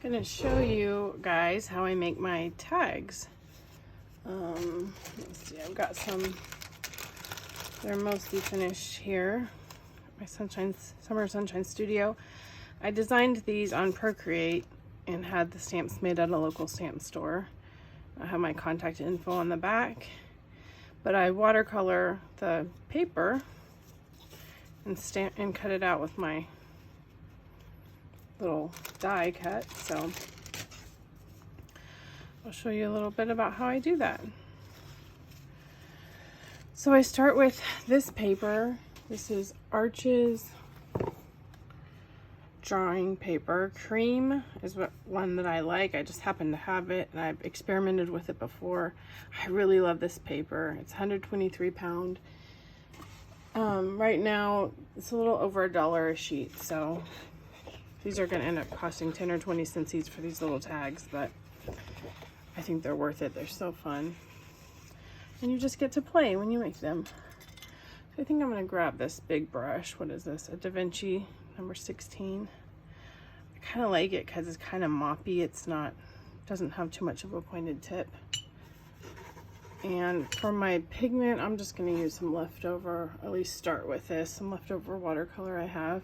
Gonna show you guys how I make my tags. Let's see, I've got some, they're mostly finished here. My Summer Sunshine Studio. I designed these on Procreate and had the stamps made at a local stamp store. I have my contact info on the back, but I watercolor the paper and cut it out with my little die cut. So I'll show you a little bit about how I do that. So I start with this paper. This is Arches drawing paper. Cream is one that I like. I just happen to have it and I've experimented with it before. I really love this paper. It's 123 pound. Right now it's a little over $1 a sheet, so these are going to end up costing 10 or 20 cents each for these little tags, but I think they're worth it. They're so fun. And you just get to play when you make them. So I think I'm going to grab this big brush. What is this? A Da Vinci number 16. I kind of like it because it's kind of moppy. It's not, doesn't have too much of a pointed tip. And for my pigment, I'm just going to use some leftover, at least start with this, some leftover watercolor I have.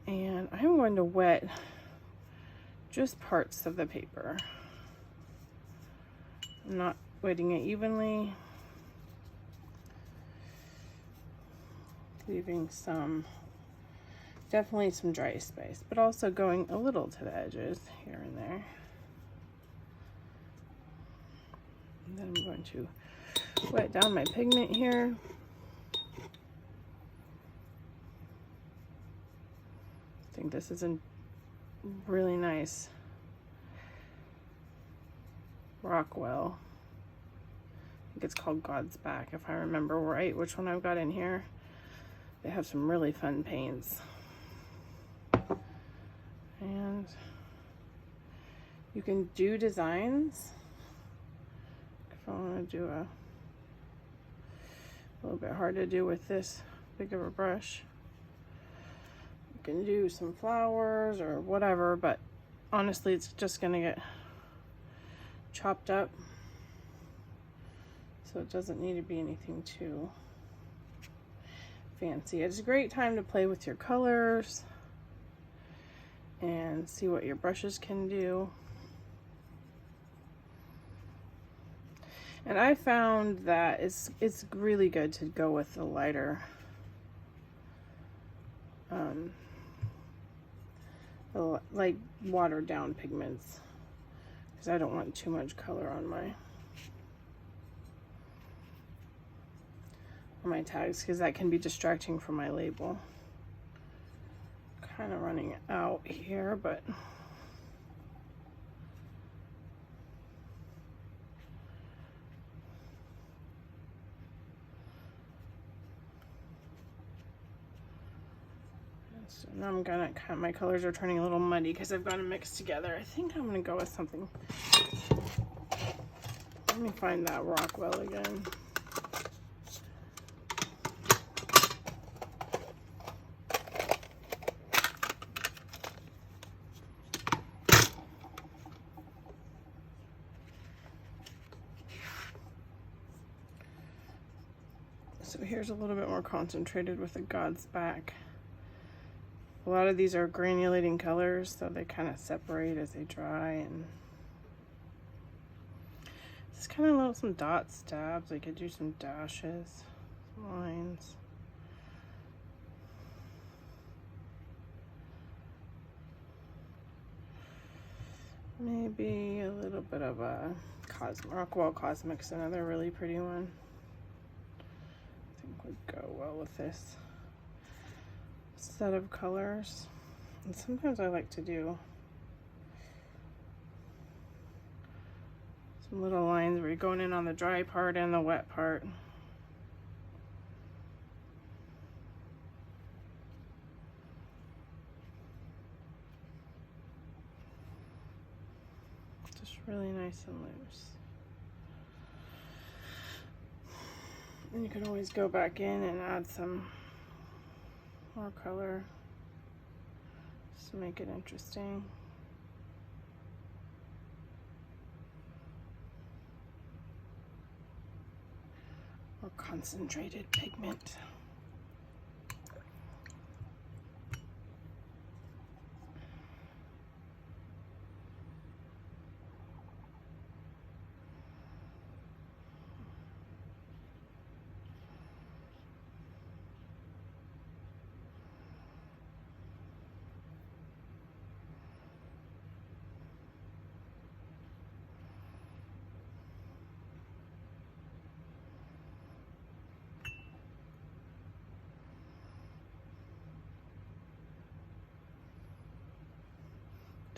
And I'm going to wet just parts of the paper. I'm not wetting it evenly, leaving definitely some dry space, but also going a little to the edges here and there. And then I'm going to wet down my pigment here. I think this is a really nice Rockwell. I think it's called God's Back, if I remember right which one I've got in here. They have some really fun paints. And you can do designs. If I want to do a little bit hard to do with this big of a brush. You can do some flowers or whatever, but honestly it's just gonna get chopped up, so it doesn't need to be anything too fancy. It's a great time to play with your colors and see what your brushes can do. And I found that it's really good to go with the lighter like watered down pigments, because I don't want too much color on my tags, because that can be distracting from my label. Kind of running out here, but so now I'm gonna my colors are turning a little muddy because I've got them mixed together. I think I'm gonna go with something. Let me find that Rockwell again. So here's a little bit more concentrated with the God's Back. A lot of these are granulating colors, so they kind of separate as they dry, and just kind of some dot stabs. I could do some dashes, some lines. Maybe a little bit of a Rockwell Cosmic's another really pretty one. I think would go well with this set of colors. And sometimes I like to do some little lines where you're going in on the dry part and the wet part. Just really nice and loose. And you can always go back in and add some more color. Just to make it interesting. Or concentrated pigment.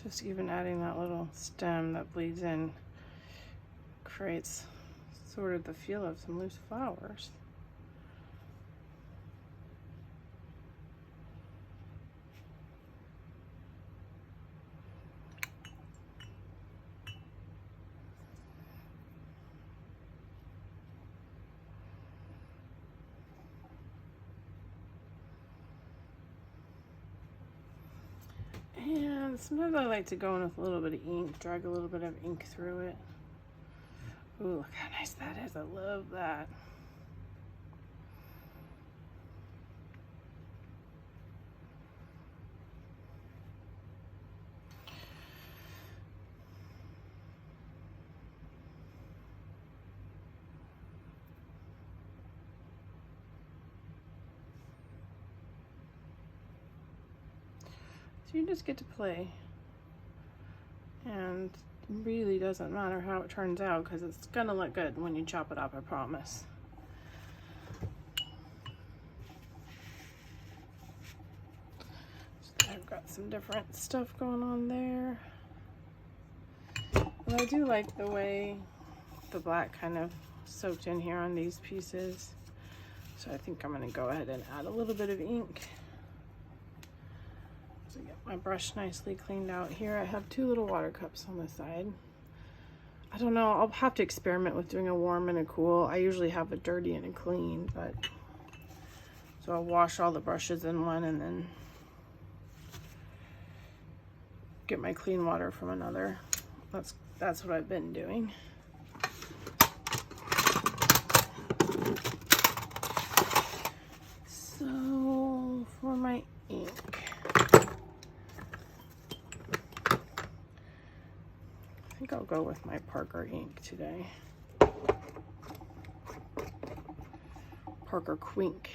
Just even adding that little stem that bleeds in creates sort of the feel of some loose flowers. And sometimes I like to go in with a little bit of ink, drag a little bit of ink through it. Ooh, look how nice that is. I love that. So you just get to play, and it really doesn't matter how it turns out because it's gonna look good when you chop it up, I promise. So I've got some different stuff going on there. But I do like the way the black kind of soaked in here on these pieces. So I think I'm gonna go ahead and add a little bit of ink. So get my brush nicely cleaned out here. I have 2 little water cups on the side. I don't know, I'll have to experiment with doing a warm and a cool. I usually have a dirty and a clean, but so I'll wash all the brushes in one and then get my clean water from another. That's what I've been doing. So for my ink, I think I'll go with my Parker ink today. Parker Quink.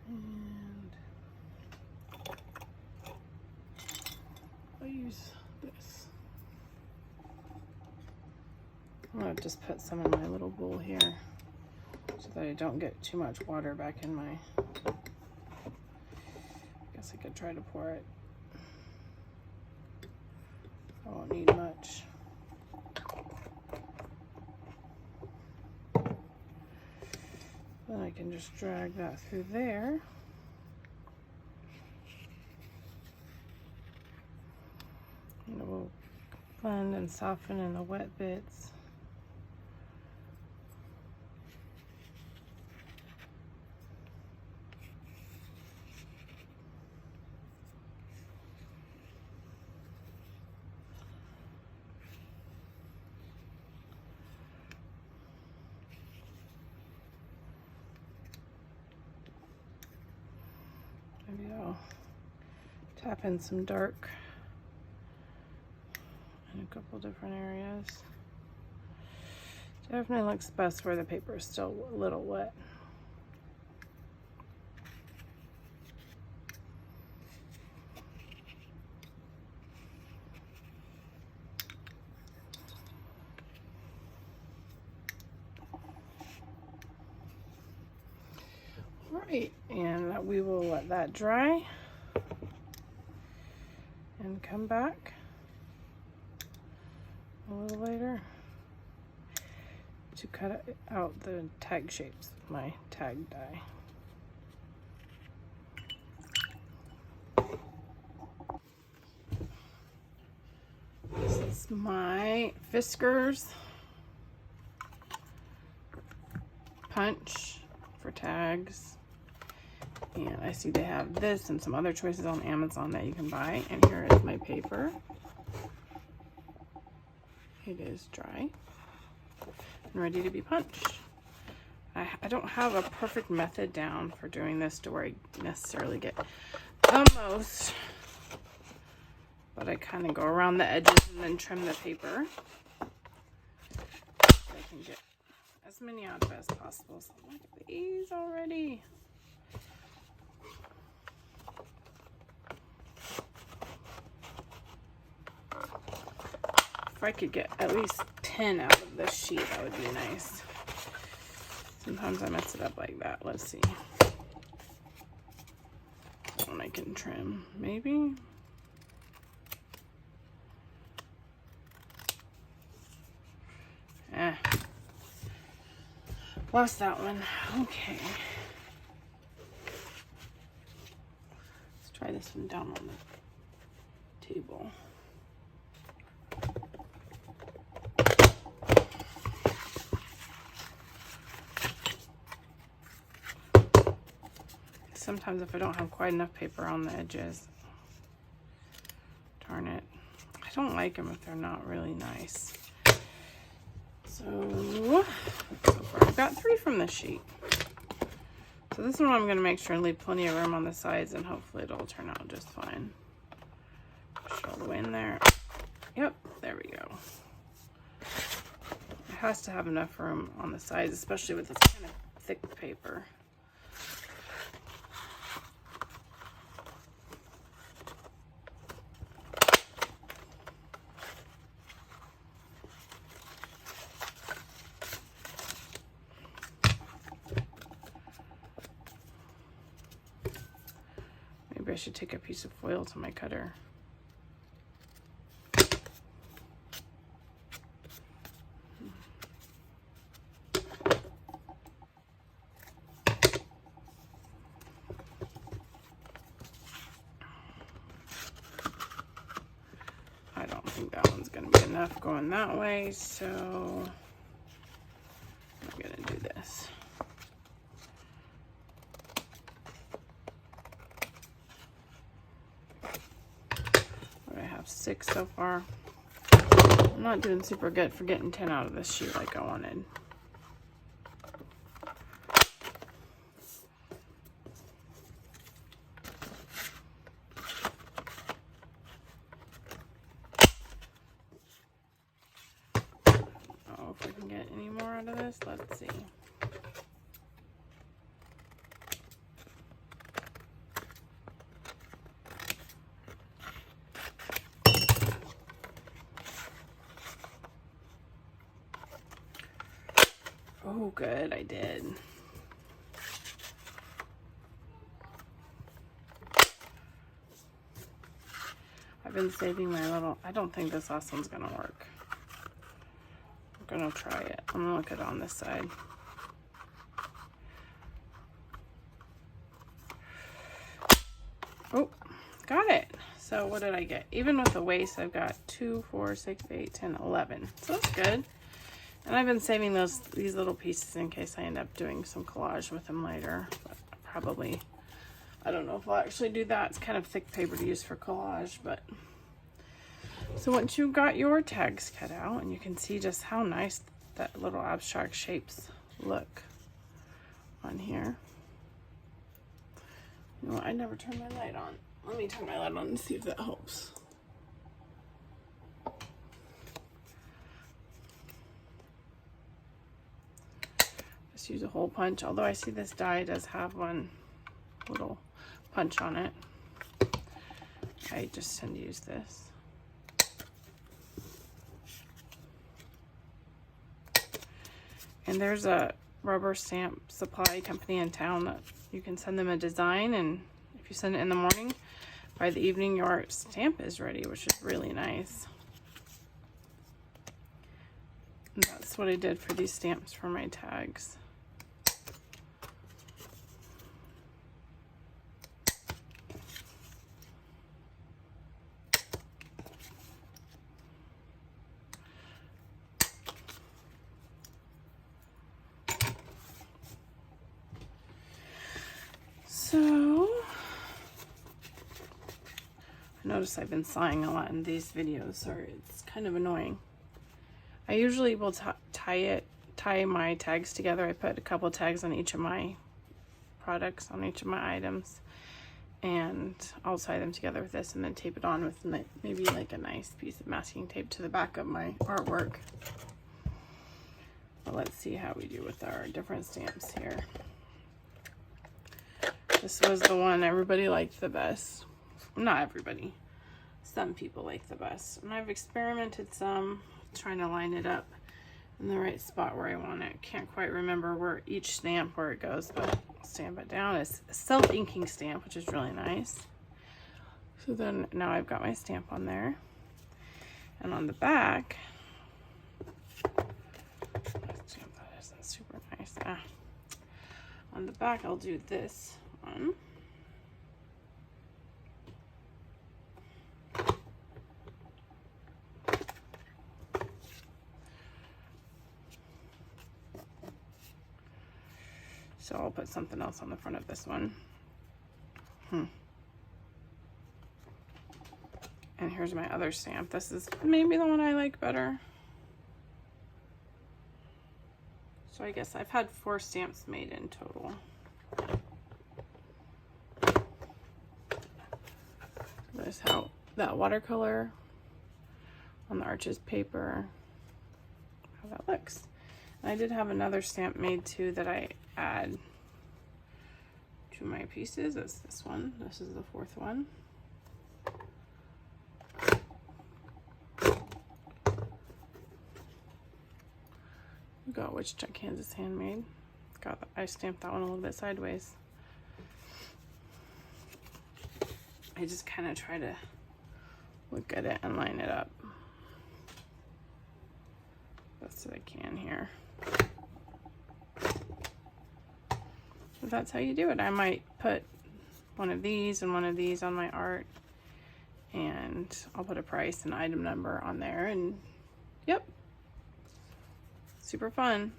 And I'll use this. I'm gonna just put some in my little bowl here so that I don't get too much water back in my, I could try to pour it. I won't need much. Then I can just drag that through there. And it will blend and soften in the wet bits. Maybe I'll tap in some dark in a couple different areas. Definitely looks best where the paper is still a little wet. Right, and we will let that dry and come back a little later to cut out the tag shapes with my tag die. This is my Fiskars punch for tags. And I see they have this and some other choices on Amazon that you can buy. And here is my paper. It is dry and ready to be punched. I don't have a perfect method down for doing this to where I necessarily get the most, but I kind of go around the edges and then trim the paper so I can get as many out of it as possible. So look at these already. If I could get at least 10 out of this sheet, that would be nice. Sometimes I mess it up like that. Let's see. That one I can trim, maybe. Lost that one. Okay. Let's try this one down on the table. Sometimes if I don't have quite enough paper on the edges, darn it. I don't like them if they're not really nice. So far I've got 3 from this sheet. So this one I'm going to make sure and leave plenty of room on the sides, and hopefully it'll turn out just fine. Push all the way in there. Yep, there we go. It has to have enough room on the sides, especially with this kind of thick paper. Maybe I should take a piece of foil to my cutter. I don't think that one's going to be enough going that way, so I'm going to do this. I have 6 so far. I'm not doing super good for getting 10 out of this sheet like I wanted. Oh, if I can get any more out of this, let's see. Oh, good, I did. I've been saving my little, I don't think this last one's gonna work. I'm gonna try it. I'm gonna look at it on this side. Oh, got it. So what did I get? Even with the waist, I've got 2, 4, 6, 8, 10, 11. So that's good. And I've been saving these little pieces in case I end up doing some collage with them later. But probably, I don't know if I'll actually do that. It's kind of thick paper to use for collage, but. So once you've got your tags cut out, and you can see just how nice that little abstract shapes look on here. You know what? I never turned my light on. Let me turn my light on and see if that helps. Just use a hole punch, although I see this die does have one little punch on it. I just tend to use this. And there's a rubber stamp supply company in town that you can send them a design, and if you send it in the morning, by the evening your stamp is ready, which is really nice. And that's what I did for these stamps for my tags. Notice I've been sawing a lot in these videos, so it's kind of annoying. I usually will tie my tags together. I put a couple tags on each of my products, on each of my items, and I'll tie them together with this and then tape it on with maybe like a nice piece of masking tape to the back of my artwork. But let's see how we do with our different stamps here. This was the one everybody liked the best. Not everybody. Some people like the best. And I've experimented some, trying to line it up in the right spot where I want it. Can't quite remember where each stamp where it goes, but I'll stamp it down. It's a self-inking stamp, which is really nice. So then now I've got my stamp on there. And on the back, stamp that isn't super nice. On the back, I'll do this one. So I'll put something else on the front of this one. And here's my other stamp. This is maybe the one I like better. So I guess I've had 4 stamps made in total. There's how that watercolor on the Arches paper, how that looks. And I did have another stamp made too that I add to my pieces. It's this one. This is the 4th one. We got Wichita, Kansas handmade. I stamped that one a little bit sideways. I just kind of try to look at it and line it up best I can here. But that's how you do it. I might put one of these and one of these on my art, and I'll put a price and item number on there, and yep, super fun.